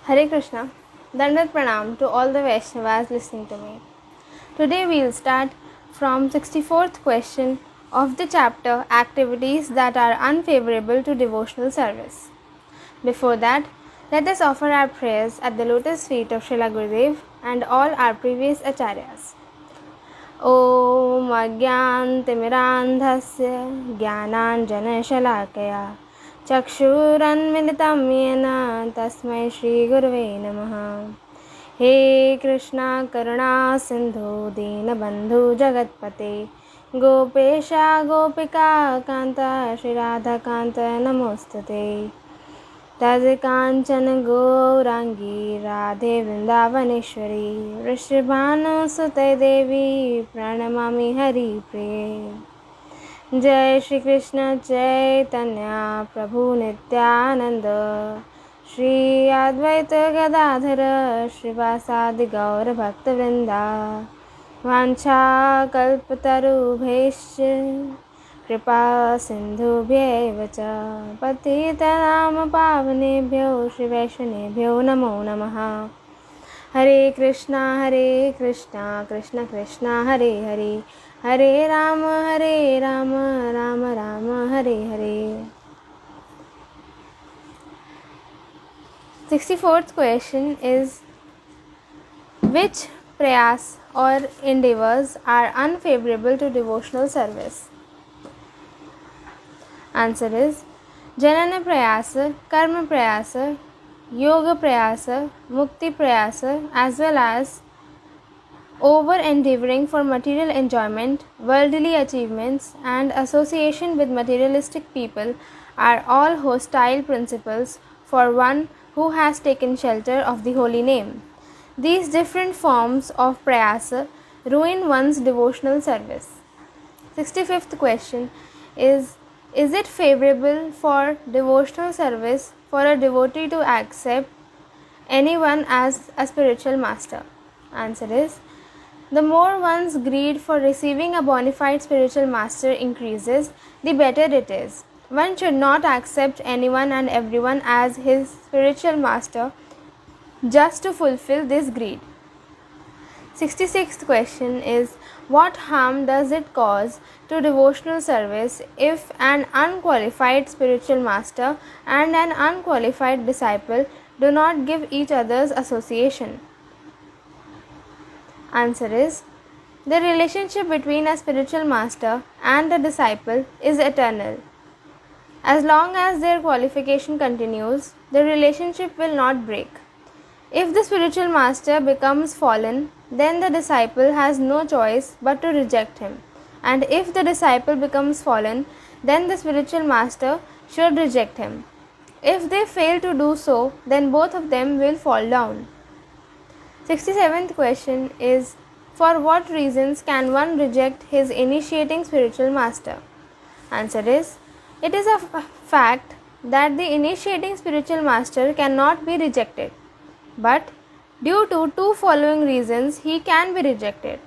Hare Krishna. Dandat Pranam to all the Vaishnavas listening to me. Today we will start from 64th question of the chapter Activities that are unfavorable to devotional service. Before that, let us offer our prayers at the lotus feet of Srila Gurudev and all our previous acharyas. ॐ अज्ञानतिमिरान्धस्य ज्ञानाञ्जनशलाकया चक्षुरन्मिलितं येन तस्मै श्रीगुरवे नमः। हे कृष्णा करुणा सिन्धु दीनबन्धु जगत्पते गोपेशा गोपिका कान्त श्रीराधाकान्त नमोस्तुते। तद्काञ्चन गौराङ्गी राधे वृन्दावनेश्वरी वृषभानुसुते देवी प्रणमामि हरिप्रिये। जय श्री कृष्ण चैतन्य प्रभु नित्यानंद श्री अद्वैत गदाधर श्रीवासादि गौर भक्तवृंदा वाञ्छाकल्पतरुभ्यश्च कृपा सिन्धुभ्यैव च पतितनाम पावनेभ्यो श्रीवैष्णवेभ्यो नमो नमः। हरे Krishna Krishna Krishna Hare Hare Hare Ram Ram Ram Hare Hare. 64th question is, which prayas or endeavors are unfavorable to devotional service? Answer is Janana prayasa, Karma prayasa, Yoga prayasa, Mukti prayasa, as well as over endeavoring for material enjoyment, worldly achievements, and association with materialistic people are all hostile principles for one who has taken shelter of the holy name. These different forms of prayasa ruin one's devotional service. 65th question is it favorable for devotional service for a devotee to accept anyone as a spiritual master? Answer is, the more one's greed for receiving a bona fide spiritual master increases, the better it is. One should not accept anyone and everyone as his spiritual master just to fulfill this greed. 66th question is, what harm does it cause to devotional service if an unqualified spiritual master and an unqualified disciple do not give each other's association? Answer is, the relationship between a spiritual master and a disciple is eternal. As long as their qualification continues, the relationship will not break. If the spiritual master becomes fallen, then the disciple has no choice but to reject him. And if the disciple becomes fallen, then the spiritual master should reject him. If they fail to do so, then both of them will fall down. 67th question is, for what reasons can one reject his initiating spiritual master? Answer is, it is a fact that the initiating spiritual master cannot be rejected, but due to two following reasons he can be rejected.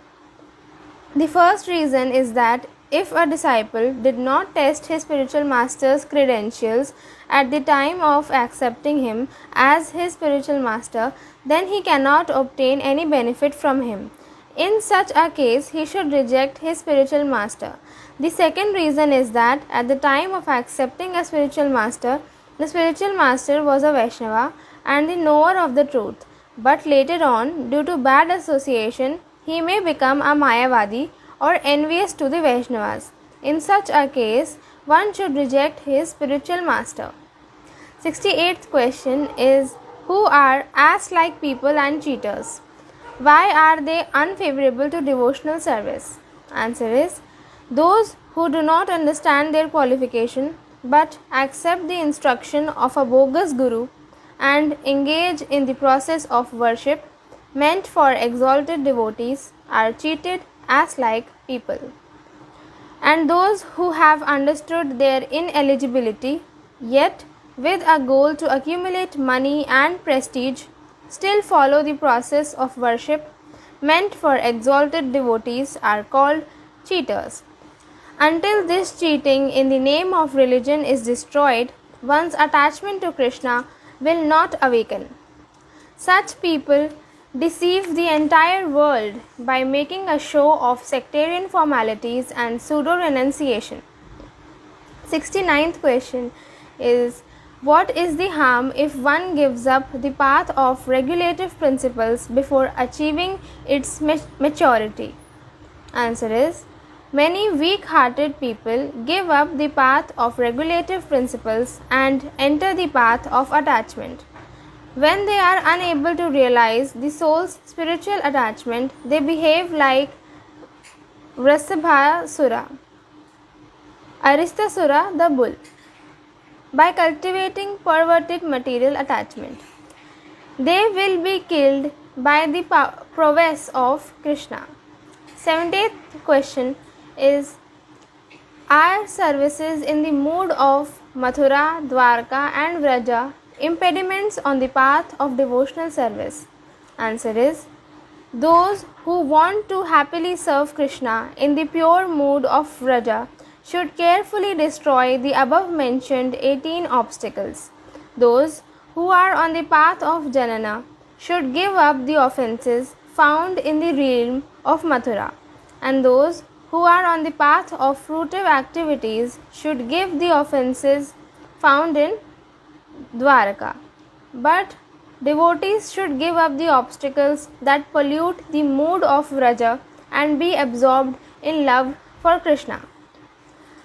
The first reason is that if a disciple did not test his spiritual master's credentials at the time of accepting him as his spiritual master, then he cannot obtain any benefit from him. In such a case, he should reject his spiritual master. The second reason is that at the time of accepting a spiritual master, the spiritual master was a Vaishnava and the knower of the truth. But later on, due to bad association, he may become a Mayavadi or envious to the Vaishnavas. In such a case, one should reject his spiritual master. 68th question is, who are ass-like people and cheaters? Why are they unfavorable to devotional service? Answer is, those who do not understand their qualification but accept the instruction of a bogus guru and engage in the process of worship meant for exalted devotees are cheated ass-like people. And those who have understood their ineligibility, yet with a goal to accumulate money and prestige, still follow the process of worship meant for exalted devotees are called cheaters. Until this cheating in the name of religion is destroyed, one's attachment to Krishna will not awaken. Such people deceive the entire world by making a show of sectarian formalities and pseudo renunciation. 69th question is, what is the harm if one gives up the path of regulative principles before achieving its maturity? Answer is, many weak-hearted people give up the path of regulative principles and enter the path of attachment. When they are unable to realize the soul's spiritual attachment, they behave like Vrisabhasura, Aristasura the bull, by cultivating perverted material attachment. They will be killed by the prowess of Krishna. 70th question is, are services in the mood of Mathura, Dwarka and Vraja impediments on the path of devotional service? Answer is, those who want to happily serve Krishna in the pure mood of Vraja should carefully destroy the above mentioned 18 obstacles. Those who are on the path of Janana should give up the offences found in the realm of Mathura, and those who are on the path of fruitive activities should give the offences found in Dwaraka. But devotees should give up the obstacles that pollute the mood of Vraja and be absorbed in love for Krishna.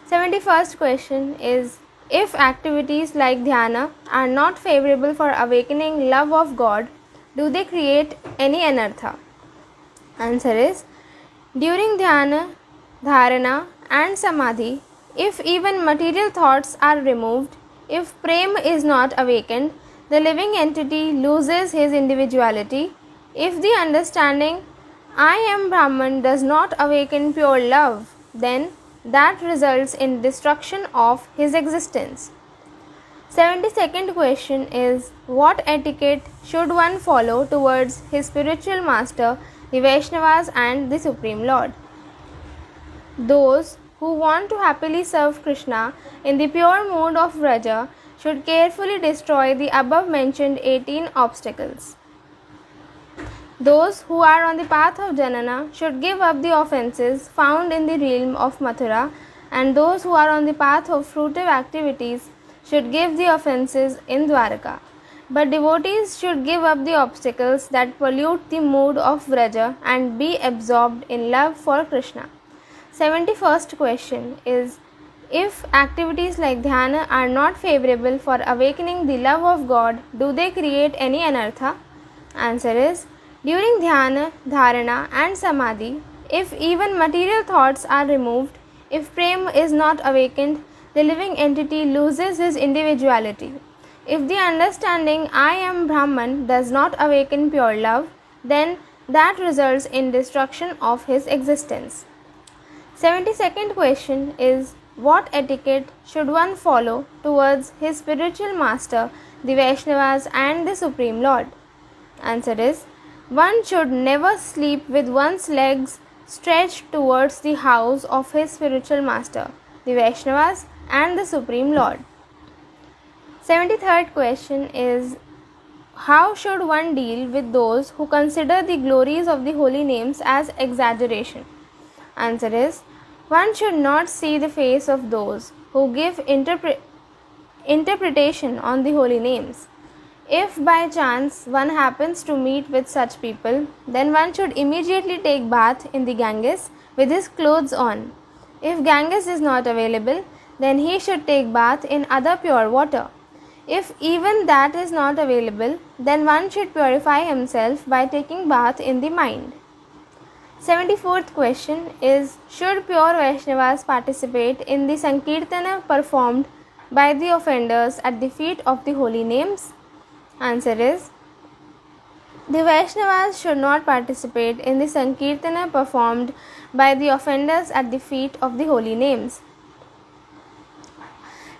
71st question is, if activities like dhyana are not favorable for awakening love of God, do they create any anartha? Answer is, during dhyana, dharana and samadhi, if even material thoughts are removed, if prema is not awakened, the living entity loses his individuality. If the understanding I am Brahman does not awaken pure love, then that results in destruction of his existence. 72nd question is, what etiquette should one follow towards his spiritual master, the Vaishnavas and the Supreme Lord? Those who want to happily serve Krishna in the pure mood of Vraja should carefully destroy the above mentioned 18 obstacles. Those who are on the path of Janana should give up the offences found in the realm of Mathura, and those who are on the path of fruitive activities should give the offences in Dwaraka. But devotees should give up the obstacles that pollute the mood of Vraja and be absorbed in love for Krishna. 71st question is, if activities like dhyana are not favorable for awakening the love of God, do they create any anartha? Answer is, during dhyana, dharana and samadhi, if even material thoughts are removed, if prema is not awakened, the living entity loses his individuality. If the understanding I am Brahman does not awaken pure love, then that results in destruction of his existence. 72nd question is, what etiquette should one follow towards his spiritual master, the Vaishnavas and the Supreme Lord? Answer is, one should never sleep with one's legs stretched towards the house of his spiritual master, the Vaishnavas and the Supreme Lord. 73rd question is, how should one deal with those who consider the glories of the holy names as exaggeration? Answer is, one should not see the face of those who give interpretation on the holy names. If by chance one happens to meet with such people, then one should immediately take bath in the Ganges with his clothes on. If Ganges is not available, then he should take bath in other pure water. If even that is not available, then one should purify himself by taking bath in the mind. 74th question is, should pure Vaishnavas participate in the Sankirtana performed by the offenders at the feet of the holy names? Answer is, the Vaishnavas should not participate in the Sankirtana performed by the offenders at the feet of the holy names.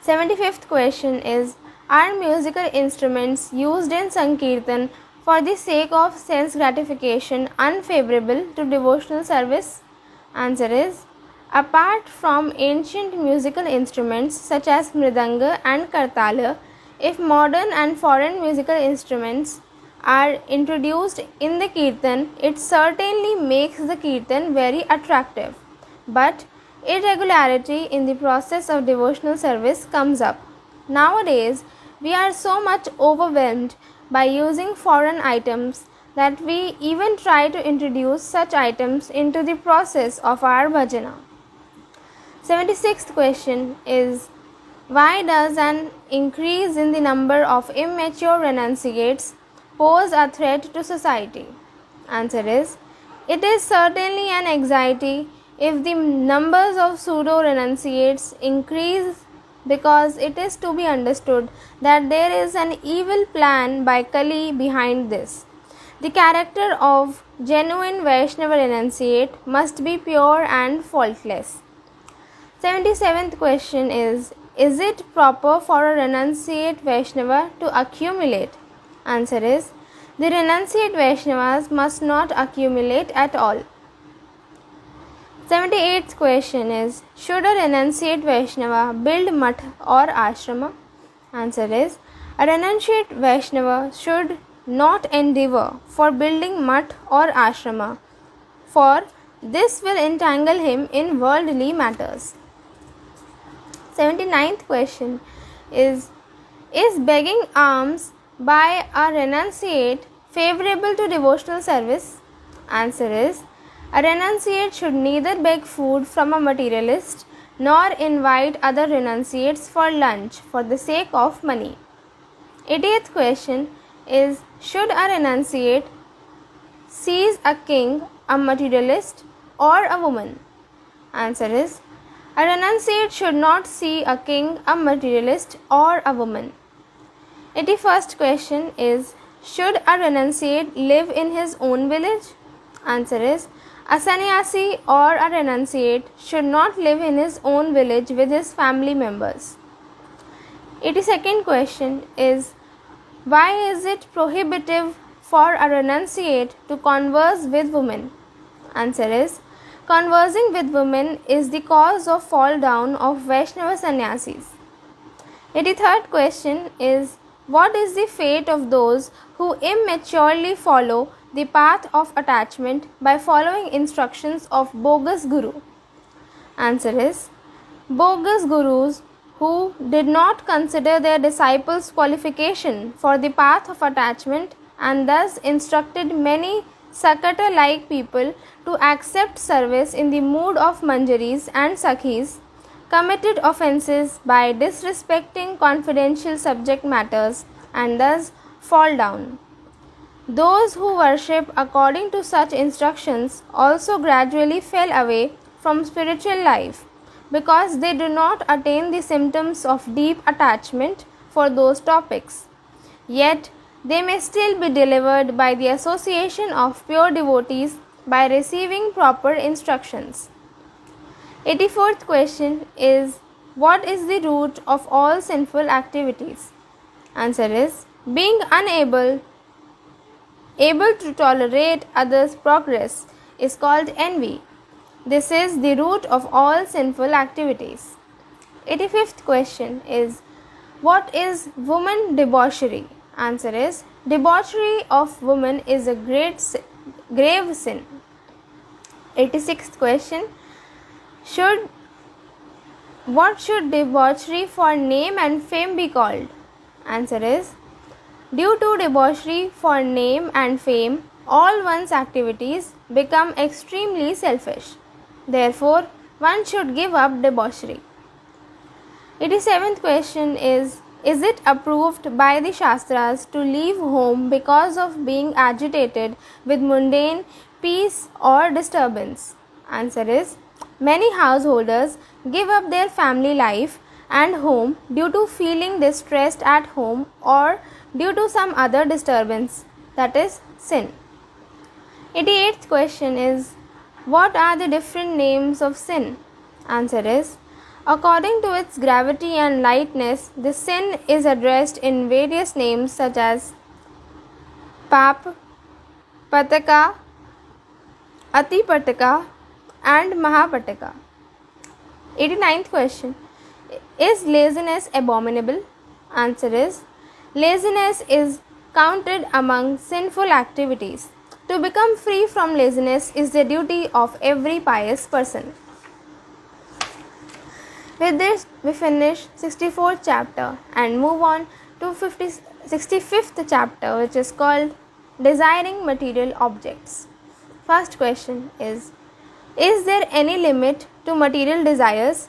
75th question is, are musical instruments used in Sankirtan for the sake of sense gratification unfavorable to devotional service? Answer is, apart from ancient musical instruments such as mridanga and kartala, if modern and foreign musical instruments are introduced in the kirtan, it certainly makes the kirtan very attractive. But irregularity in the process of devotional service comes up. Nowadays, we are so much overwhelmed by using foreign items that we even try to introduce such items into the process of our bhajana. 76th question is, why does an increase in the number of immature renunciates pose a threat to society? Answer is, it is certainly an anxiety if the numbers of pseudo renunciates increase, because it is to be understood that there is an evil plan by Kali behind this. The character of genuine Vaishnava renunciate must be pure and faultless. 77th question is it proper for a renunciate Vaishnava to accumulate? Answer is, the renunciate Vaishnavas must not accumulate at all. 78th question is, should a renunciate Vaishnava build mutt or ashrama? Answer is, a renunciate Vaishnava should not endeavor for building mutt or ashrama, for this will entangle him in worldly matters. 79th question is begging alms by a renunciate favorable to devotional service? Answer is, a renunciate should neither beg food from a materialist nor invite other renunciates for lunch for the sake of money. 80th question is, should a renunciate seize a king, a materialist, or a woman? Answer is, a renunciate should not see a king, a materialist, or a woman. 81st question is, should a renunciate live in his own village? Answer is, a sannyasi or a renunciate should not live in his own village with his family members. 82nd question is, why is it prohibitive for a renunciate to converse with women? Answer is, conversing with women is the cause of fall down of Vaishnava sannyasis. 83rd question is, what is the fate of those who immaturely follow the path of attachment by following instructions of bogus guru? Answer is, bogus gurus who did not consider their disciples' qualification for the path of attachment and thus instructed many Sakata-like people to accept service in the mood of Manjaris and Sakhis, committed offences by disrespecting confidential subject matters and thus fall down. Those who worship according to such instructions also gradually fell away from spiritual life because they do not attain the symptoms of deep attachment for those topics. Yet, they may still be delivered by the association of pure devotees by receiving proper instructions. 84th question is, what is the root of all sinful activities? Answer is, being unable to tolerate others' progress is called envy. This is the root of all sinful activities. 85th question is, what is woman debauchery? Answer is, debauchery of woman is a grave sin. 86th question, what should debauchery for name and fame be called? Answer is, due to debauchery for name and fame, all one's activities become extremely selfish. Therefore, one should give up debauchery. 87th question is it approved by the Shastras to leave home because of being agitated with mundane peace or disturbance? Answer is, many householders give up their family life and home due to feeling distressed at home or due to some other disturbance, that is sin. 88th question is, what are the different names of sin? Answer is, according to its gravity and lightness, the sin is addressed in various names such as Pap, Pataka, Atipataka and Mahapataka. 89th question, is laziness abominable? Answer is, laziness is counted among sinful activities. To become free from laziness is the duty of every pious person. With this, we finish 64th chapter and move on to 65th chapter, which is called Desiring Material Objects. First question is there any limit to material desires?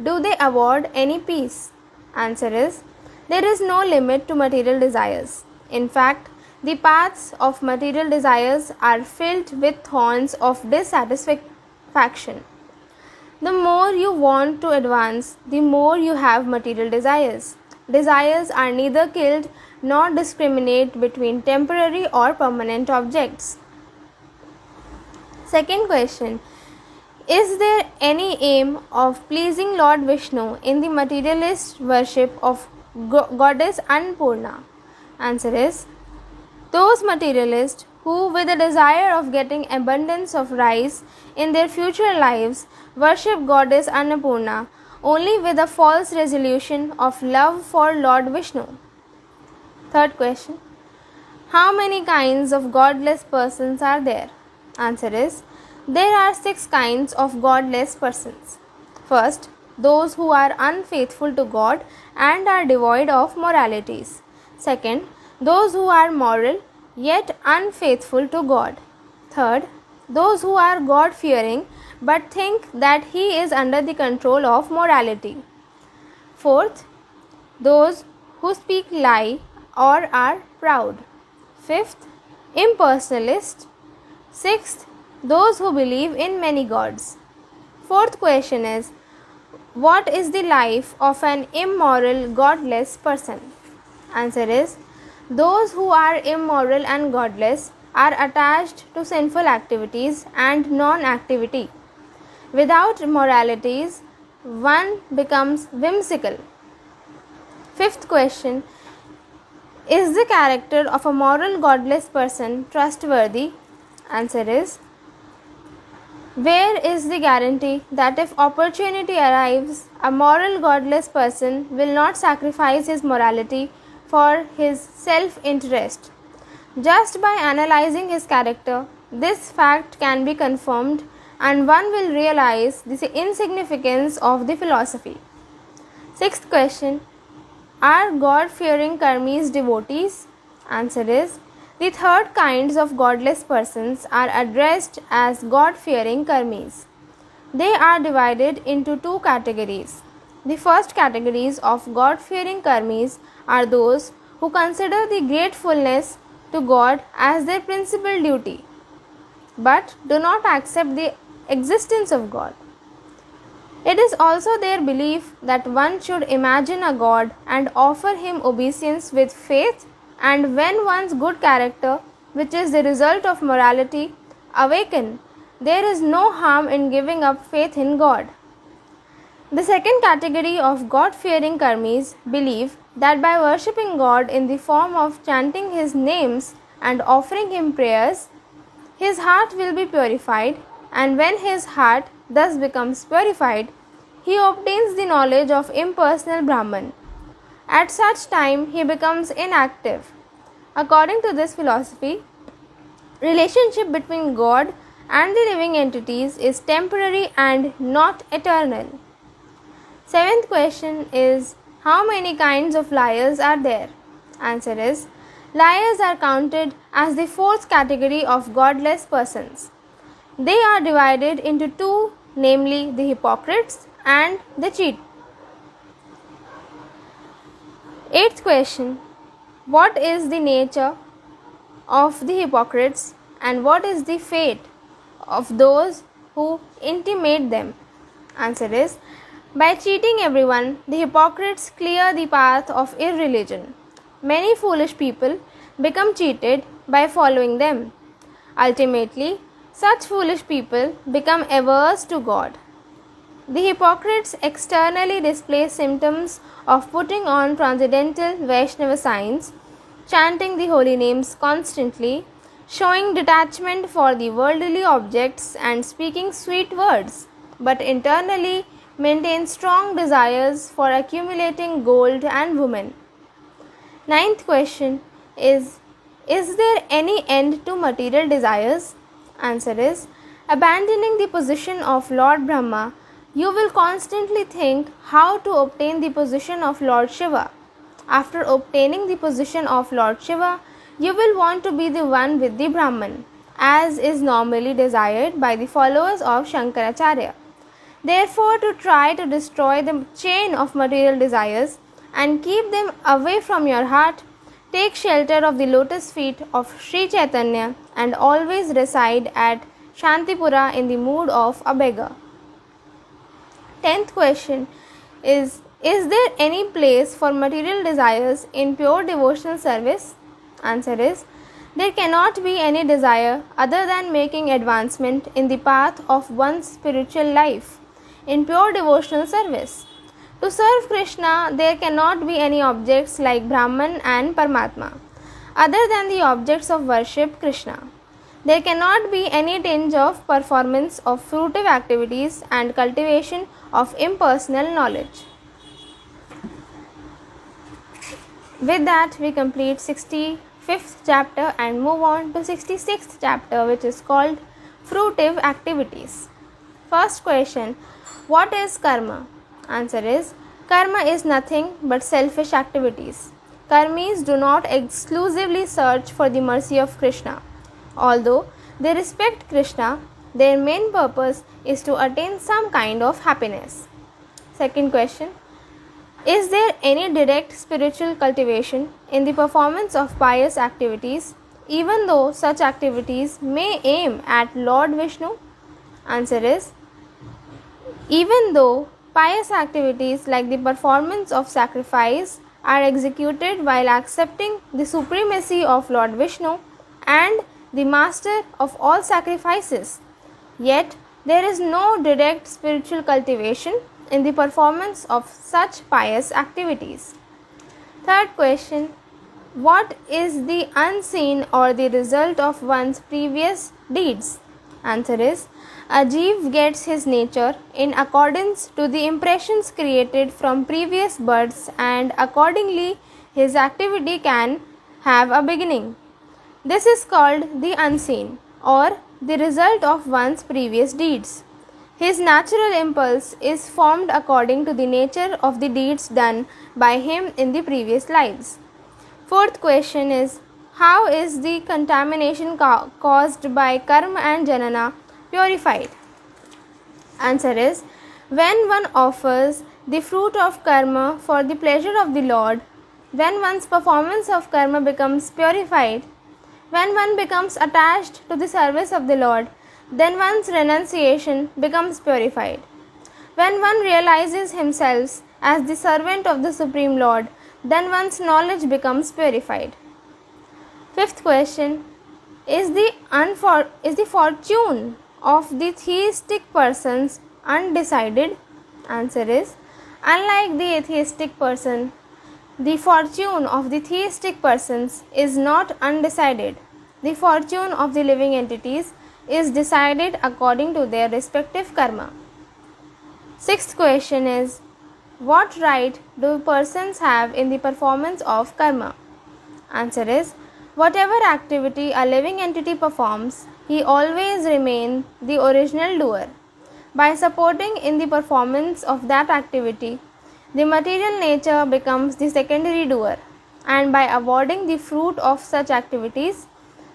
Do they award any peace? Answer is, there is no limit to material desires. In fact, the paths of material desires are filled with thorns of dissatisfaction. The more you want to advance, the more you have material desires. Desires are neither killed nor discriminate between temporary or permanent objects. Second question, is there any aim of pleasing Lord Vishnu in the materialist worship of Goddess Annapurna? Answer is, those materialists who, with the desire of getting abundance of rice in their future lives, worship Goddess Annapurna only with a false resolution of love for Lord Vishnu. Third question, how many kinds of godless persons are there? Answer is, there are 6 kinds of godless persons. First, those who are unfaithful to God and are devoid of moralities. Second, those who are moral yet unfaithful to God. Third, those who are God-fearing but think that He is under the control of morality. Fourth, those who speak lie or are proud. Fifth, impersonalist. Sixth, those who believe in many gods. Fourth question is, what is the life of an immoral, godless person? Answer is, those who are immoral and godless are attached to sinful activities and non-activity. Without moralities, one becomes whimsical. Fifth question, is the character of a moral godless person trustworthy? Answer is, where is the guarantee that if opportunity arrives, a moral godless person will not sacrifice his morality for his self-interest? Just by analyzing his character, this fact can be confirmed and one will realize the insignificance of the philosophy. Sixth question, are God-fearing karmis devotees? Answer is, the third kinds of godless persons are addressed as God-fearing karmis. They are divided into 2 categories. The first categories of God-fearing karmis are those who consider the gratefulness to God as their principal duty, but do not accept the existence of God. It is also their belief that one should imagine a God and offer him obeisance with faith, and when one's good character, which is the result of morality, awaken, there is no harm in giving up faith in God. The second category of God-fearing karmis believe that by worshipping God in the form of chanting His names and offering Him prayers, his heart will be purified, and when his heart thus becomes purified, he obtains the knowledge of impersonal Brahman. At such time, he becomes inactive. According to this philosophy, relationship between God and the living entities is temporary and not eternal. Seventh question is, how many kinds of liars are there? Answer is, liars are counted as the fourth category of godless persons. They are divided into 2, namely the hypocrites and the cheat. Eighth question, what is the nature of the hypocrites and what is the fate of those who intimate them? Answer is, by cheating everyone, the hypocrites clear the path of irreligion. Many foolish people become cheated by following them. Ultimately, such foolish people become averse to God. The hypocrites externally display symptoms of putting on transcendental Vaishnava signs, chanting the holy names constantly, showing detachment for the worldly objects and speaking sweet words, but internally maintain strong desires for accumulating gold and women. Ninth question is, Is there any end to material desires? Answer is, abandoning the position of Lord Brahma, you will constantly think how to obtain the position of Lord Shiva. After obtaining the position of Lord Shiva, you will want to be the one with the Brahman, as is normally desired by the followers of Shankaracharya. Therefore, to try to destroy the chain of material desires and keep them away from your heart, take shelter of the lotus feet of Sri Chaitanya and always reside at Shantipura in the mood of a beggar. 10th question is there any place for material desires in pure devotional service? Answer is, there cannot be any desire other than making advancement in the path of one's spiritual life in pure devotional service. To serve Krishna, there cannot be any objects like Brahman and Paramatma other than the objects of worship Krishna. There cannot be any tinge of performance of fruitive activities and cultivation of impersonal knowledge. With that, we complete 65th chapter and move on to 66th chapter, which is called Fruitive Activities. First question, what is karma? Answer is, karma is nothing but selfish activities. Karmis do not exclusively search for the mercy of Krishna. Although they respect Krishna, their main purpose is to attain some kind of happiness. Second question, is there any direct spiritual cultivation in the performance of pious activities, even though such activities may aim at Lord Vishnu? Answer is, even though pious activities like the performance of sacrifice are executed while accepting the supremacy of Lord Vishnu and the master of all sacrifices, yet there is no direct spiritual cultivation in the performance of such pious activities. Third question, what is the unseen or the result of one's previous deeds? Answer is, a Jeev gets his nature in accordance to the impressions created from previous births, and accordingly his activity can have a beginning. This is called the unseen or the result of one's previous deeds. His natural impulse is formed according to the nature of the deeds done by him in the previous lives. Fourth question is, how is the contamination caused by karma and janana purified? Answer is, when one offers the fruit of karma for the pleasure of the Lord, when one's performance of karma becomes purified, when one becomes attached to the service of the Lord, then one's renunciation becomes purified. When one realizes himself as the servant of the Supreme Lord, then one's knowledge becomes purified. Fifth question, is the fortune of the theistic persons undecided? Answer is, unlike the atheistic person, the fortune of the theistic persons is not undecided. The fortune of the living entities is decided according to their respective karma. Sixth question is, what right do persons have in the performance of karma? Answer is, whatever activity a living entity performs, he always remains the original doer. By supporting in the performance of that activity, the material nature becomes the secondary doer, and by awarding the fruit of such activities,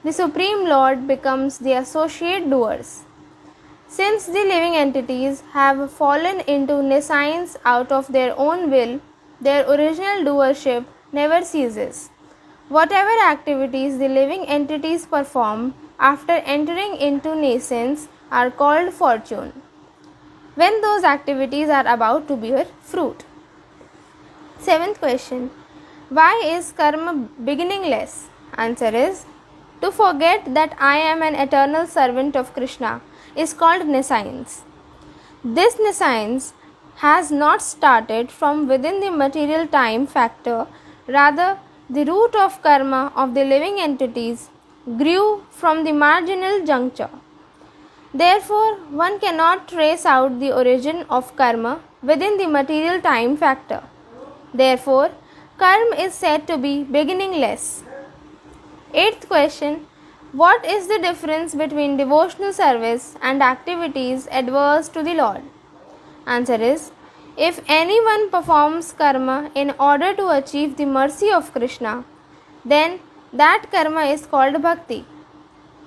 the Supreme Lord becomes the associate doers. Since the living entities have fallen into nescience out of their own will, their original doership never ceases. Whatever activities the living entities perform after entering into nescience are called fortune, when those activities are about to bear fruit. Seventh question, why is karma beginningless? Answer is, to forget that I am an eternal servant of Krishna is called nescience. This nescience has not started from within the material time factor, rather the root of karma of the living entities grew from the marginal juncture. Therefore, one cannot trace out the origin of karma within the material time factor. Therefore, karma is said to be beginningless. Eighth question. What is the difference between devotional service and activities adverse to the Lord? Answer is, if anyone performs karma in order to achieve the mercy of Krishna, then that karma is called bhakti.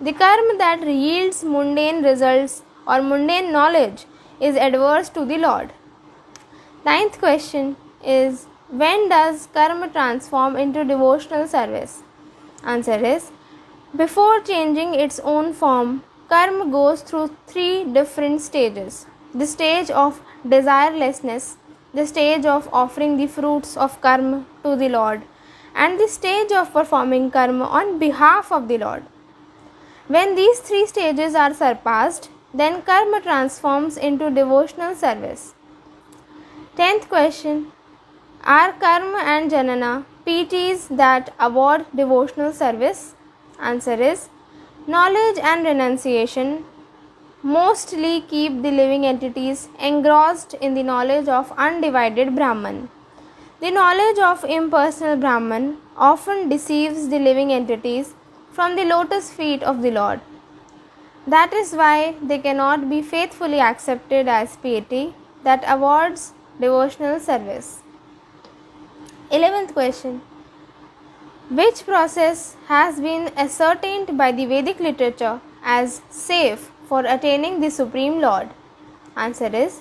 The karma that yields mundane results or mundane knowledge is adverse to the Lord. Ninth question is, when does karma transform into devotional service? Answer is, before changing its own form, karma goes through three different stages. The stage of desirelessness, the stage of offering the fruits of karma to the Lord, and the stage of performing karma on behalf of the Lord. When these three stages are surpassed, then karma transforms into devotional service. 10th question. Are karma and janana PTs that award devotional service? Answer is, knowledge and renunciation mostly keep the living entities engrossed in the knowledge of undivided Brahman. The knowledge of impersonal Brahman often deceives the living entities from the lotus feet of the Lord. That is why they cannot be faithfully accepted as piety that awards devotional service. 11th question. Which process has been ascertained by the Vedic literature as safe for attaining the Supreme Lord? Answer is,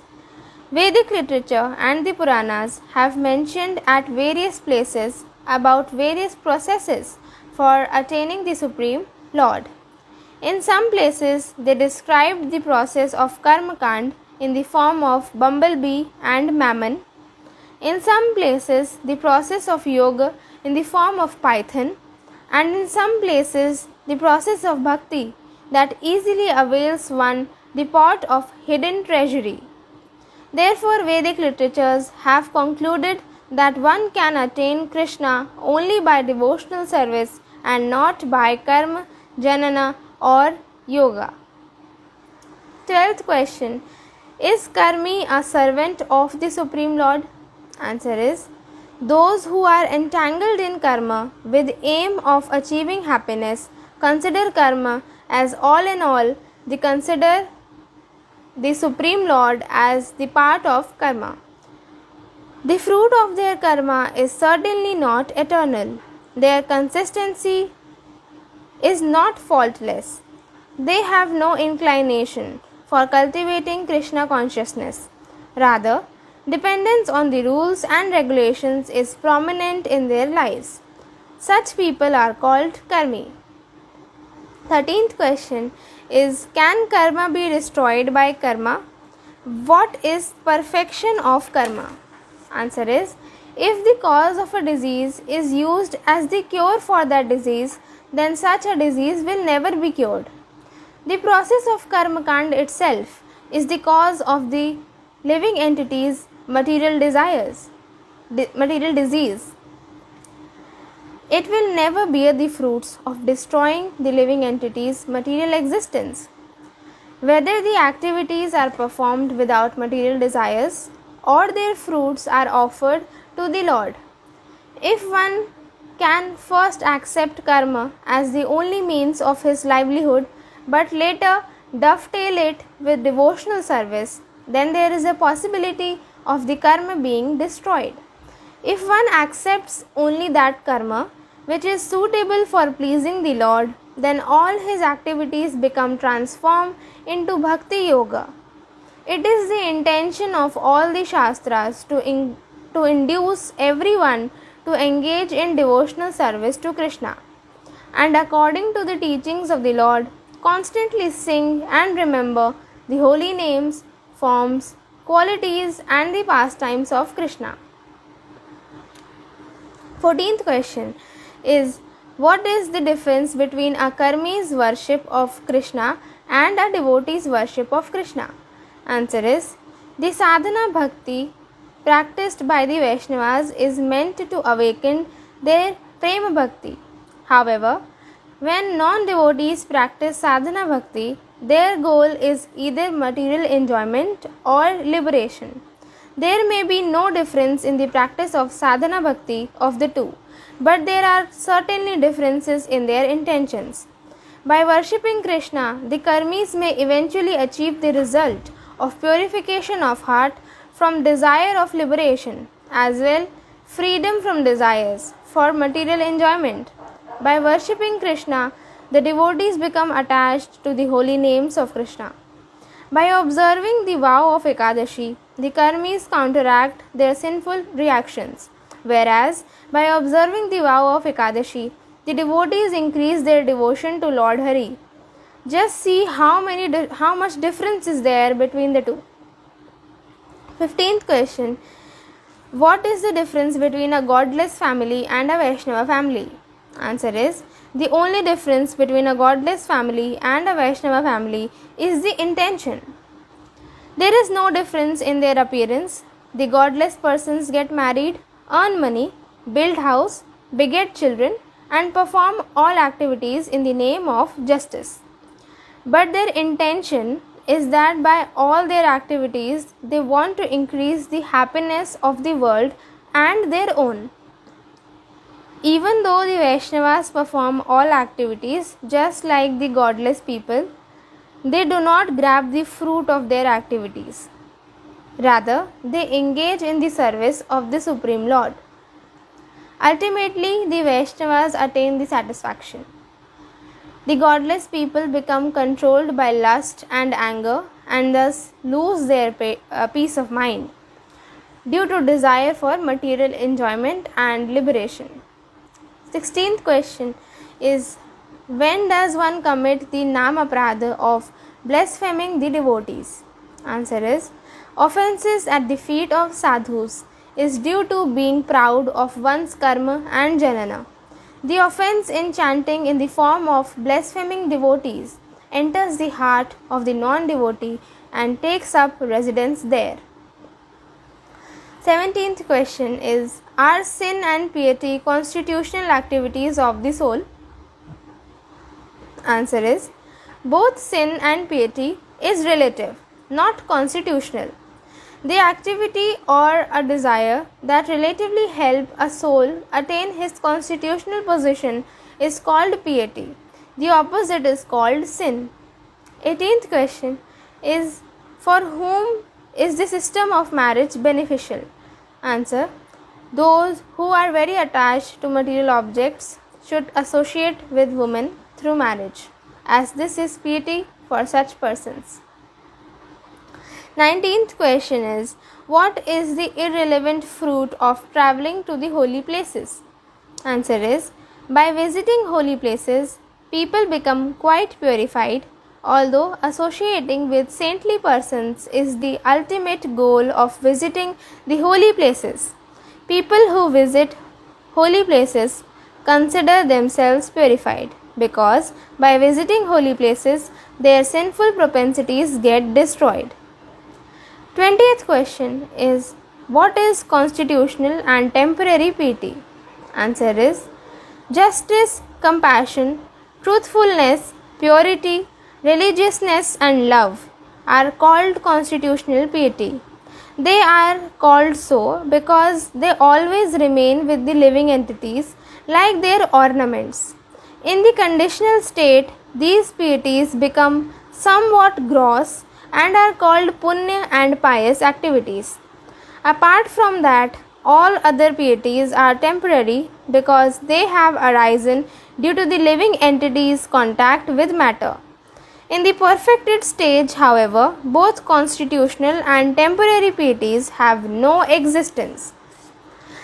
Vedic literature and the Puranas have mentioned at various places about various processes for attaining the Supreme Lord. In some places, they described the process of Karmakand in the form of bumblebee and mammon. In some places, the process of yoga in the form of python, and in some places, the process of bhakti that easily avails one the pot of hidden treasury. Therefore, Vedic literatures have concluded that one can attain Krishna only by devotional service and not by karma, janana or yoga. 12th question. Is karmi a servant of the Supreme Lord? Answer is, those who are entangled in karma with aim of achieving happiness consider karma as all in all. They consider the Supreme Lord as the part of karma. The fruit of their karma is certainly not eternal. Their consistency is not faultless. They have no inclination for cultivating Krishna consciousness. Rather, dependence on the rules and regulations is prominent in their lives. Such people are called karmi. 13th question is, can karma be destroyed by karma? What is perfection of karma? Answer is, if the cause of a disease is used as the cure for that disease, then such a disease will never be cured. The process of karma kand itself is the cause of the living entity's material disease. It will never bear the fruits of destroying the living entity's material existence. Whether the activities are performed without material desires or their fruits are offered to the Lord. If one can first accept karma as the only means of his livelihood, but later dovetail it with devotional service, then there is a possibility of the karma being destroyed. If one accepts only that karma which is suitable for pleasing the Lord, then all his activities become transformed into bhakti yoga. It is the intention of all the Shastras to induce everyone to engage in devotional service to Krishna, and according to the teachings of the Lord, constantly sing and remember the holy names, forms, qualities and the pastimes of Krishna. 14th question is, what is the difference between a karmi's worship of Krishna and a devotee's worship of Krishna? Answer is, the sadhana bhakti practiced by the Vaishnavas is meant to awaken their prema bhakti. However, when non-devotees practice sadhana bhakti, their goal is either material enjoyment or liberation. There may be no difference in the practice of sadhana bhakti of the two. but there are certainly differences in their intentions. By worshipping Krishna, the karmis may eventually achieve the result of purification of heart from desire of liberation, as well freedom from desires for material enjoyment. By worshipping Krishna, the devotees become attached to the holy names of Krishna. By observing the vow of Ekadashi, the karmis counteract their sinful reactions, whereas by observing the vow of Ekadashi, the devotees increase their devotion to Lord Hari. Just see how much difference is there between the two. 15th question. What is the difference between a godless family and a Vaishnava family? Answer is, the only difference between a godless family and a Vaishnava family is the intention. There is no difference in their appearance. The godless persons get married, earn money, build house, beget children, and perform all activities in the name of justice. But their intention is that by all their activities they want to increase the happiness of the world and their own. Even though the Vaishnavas perform all activities just like the godless people, they do not grab the fruit of their activities. Rather, they engage in the service of the Supreme Lord. Ultimately, the Vaishnavas attain the satisfaction. The godless people become controlled by lust and anger and thus lose their peace of mind due to desire for material enjoyment and liberation. 16th question is, when does one commit the namaprada of blaspheming the devotees? Answer is, offences at the feet of sadhus is due to being proud of one's karma and janana. The offence in chanting in the form of blaspheming devotees enters the heart of the non-devotee and takes up residence there. 17th question is, are sin and piety constitutional activities of the soul? Answer is, both sin and piety is relative, not constitutional. The activity or a desire that relatively help a soul attain his constitutional position is called piety. The opposite is called sin. 18th question is, for whom is the system of marriage beneficial? Answer, those who are very attached to material objects should associate with women through marriage, as this is piety for such persons. 19th question is, what is the irrelevant fruit of travelling to the holy places? Answer is, by visiting holy places, people become quite purified, although associating with saintly persons is the ultimate goal of visiting the holy places. People who visit holy places consider themselves purified, because by visiting holy places, their sinful propensities get destroyed. 20th question is, what is constitutional and temporary piety? Answer is, justice, compassion, truthfulness, purity, religiousness and love are called constitutional piety. They are called so because they always remain with the living entities like their ornaments. In the conditional state, these pieties become somewhat gross and are called punya and pious activities. Apart from that, all other pieties are temporary because they have arisen due to the living entity's contact with matter. In the perfected stage, however, both constitutional and temporary pieties have no existence.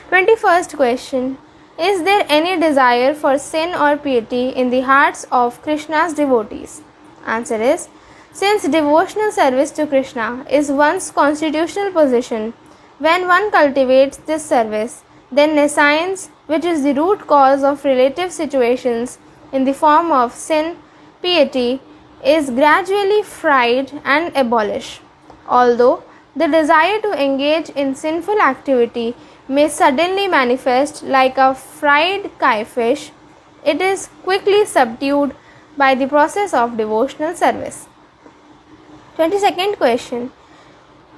21st question. Is there any desire for sin or piety in the hearts of Krishna's devotees? Answer is, since devotional service to Krishna is one's constitutional position, when one cultivates this service, then nescience, which is the root cause of relative situations in the form of sin, piety, is gradually fried and abolished. Although the desire to engage in sinful activity may suddenly manifest like a fried kaifish, it is quickly subdued by the process of devotional service. 22nd question.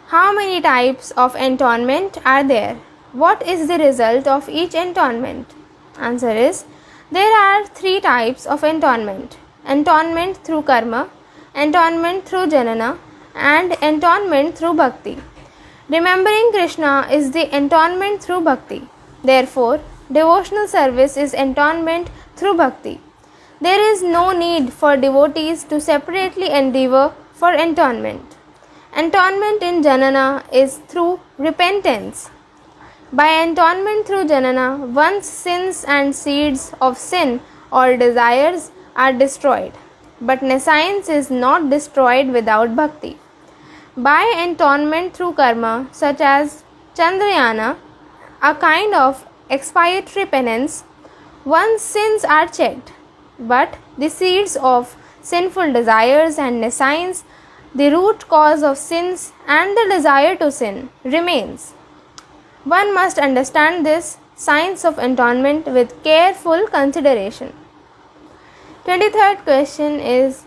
How many types of entombment are there? What is the result of each entombment? Answer is, there are three types of entombment: entombment through karma, entombment through janana, and entombment through bhakti. Remembering Krishna is the entombment through bhakti. Therefore, devotional service is entombment through bhakti. There is no need for devotees to separately endeavor for entombment. Entombment in janana is through repentance. By entombment through janana, one's sins and seeds of sin or desires are destroyed. But nescience is not destroyed without bhakti. By entombment through karma, such as Chandrayana, a kind of expiatory penance, one's sins are checked, but the seeds of sinful desires and nescience, the root cause of sins and the desire to sin, remains. One must understand this science of entombment with careful consideration. 23rd question is,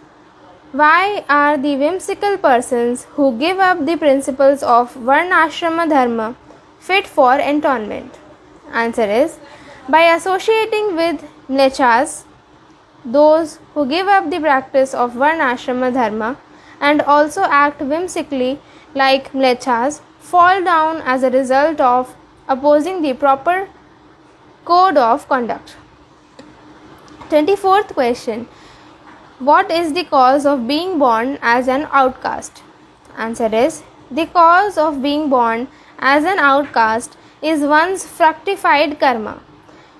why are the whimsical persons who give up the principles of Varnashrama Dharma fit for entombment? Answer is, by associating with mlechas, those who give up the practice of Varnashrama Dharma and also act whimsically like mlechas fall down as a result of opposing the proper code of conduct. 24th question. What is the cause of being born as an outcast? Answer is, the cause of being born as an outcast is one's fructified karma.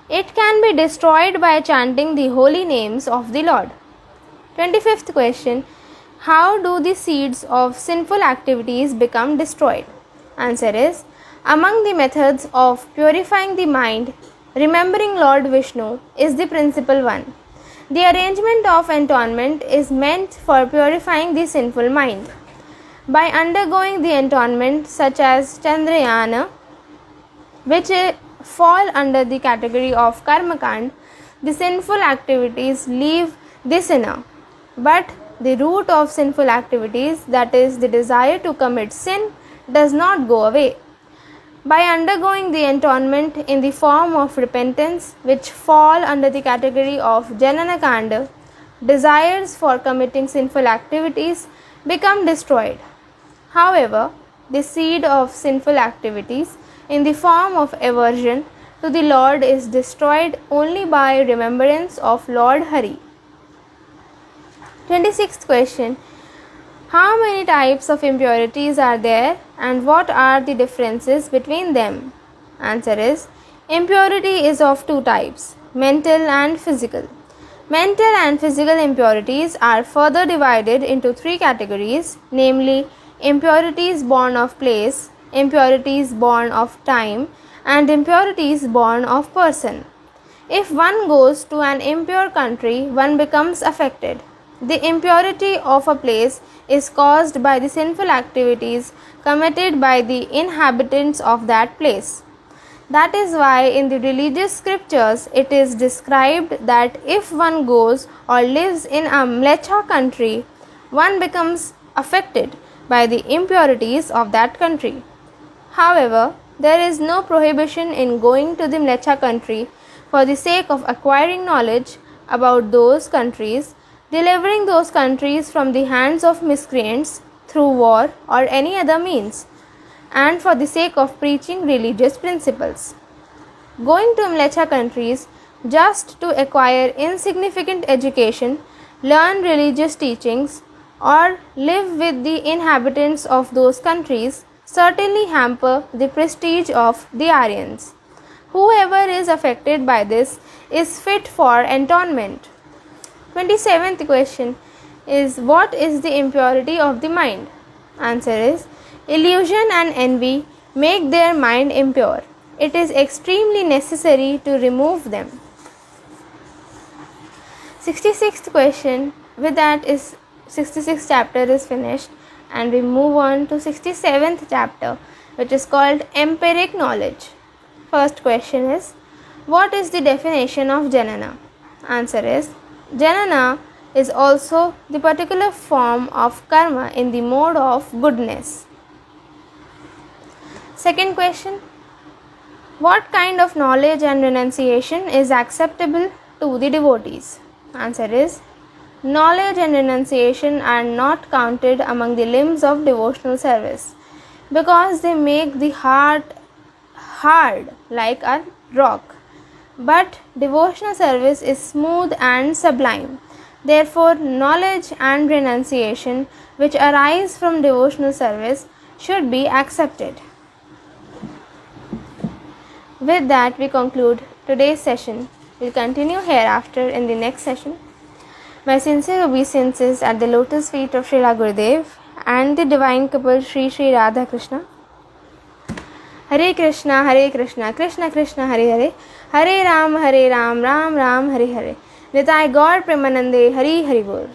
It can be destroyed by chanting the holy names of the Lord. 25th question. How do the seeds of sinful activities become destroyed? Answer is, among the methods of purifying the mind, remembering Lord Vishnu is the principal one. The arrangement of entombment is meant for purifying the sinful mind. By undergoing the entombment such as Chandrayana, which fall under the category of Karmakand, the sinful activities leave the sinner. But the root of sinful activities, that is the desire to commit sin, does not go away. By undergoing the entombment in the form of repentance, which fall under the category of Janana Kanda, desires for committing sinful activities become destroyed. However, the seed of sinful activities in the form of aversion to the Lord is destroyed only by remembrance of Lord Hari. 26th question. How many types of impurities are there and what are the differences between them? Answer is, impurity is of two types, mental and physical. Mental and physical impurities are further divided into three categories, namely impurities born of place, impurities born of time, and impurities born of person. If one goes to an impure country, one becomes affected. The impurity of a place is caused by the sinful activities committed by the inhabitants of that place. That is why in the religious scriptures it is described that if one goes or lives in a mlecha country, one becomes affected by the impurities of that country. However, there is no prohibition in going to the mlecha country for the sake of acquiring knowledge about those countries, delivering those countries from the hands of miscreants through war or any other means, and for the sake of preaching religious principles. Going to mlecha countries just to acquire insignificant education, learn religious teachings, or live with the inhabitants of those countries certainly hamper the prestige of the Aryans. Whoever is affected by this is fit for entombment. 27th question is, what is the impurity of the mind? Answer is, illusion and envy make their mind impure. It is extremely necessary to remove them. 66th question, with that is 66th chapter is finished and we move on to 67th chapter, which is called empiric knowledge. First question is, what is the definition of Janana? Answer is, Janana is also the particular form of karma in the mode of goodness. Second question, What kind of knowledge and renunciation is acceptable to the devotees? Answer is, knowledge and renunciation are not counted among the limbs of devotional service because they make the heart hard like a rock. But devotional service is smooth and sublime. Therefore, knowledge and renunciation which arise from devotional service should be accepted. With that, we conclude today's session. We'll continue hereafter in the next session. My sincere obeisances at the lotus feet of Srila Gurudev and the divine couple Sri Sri Radha Krishna. Hare Krishna, Krishna Krishna, Hare Hare, Hare Ram, Ram Ram, Hare Hare. Nitai Gaur Premanande, Hari Hari Bol.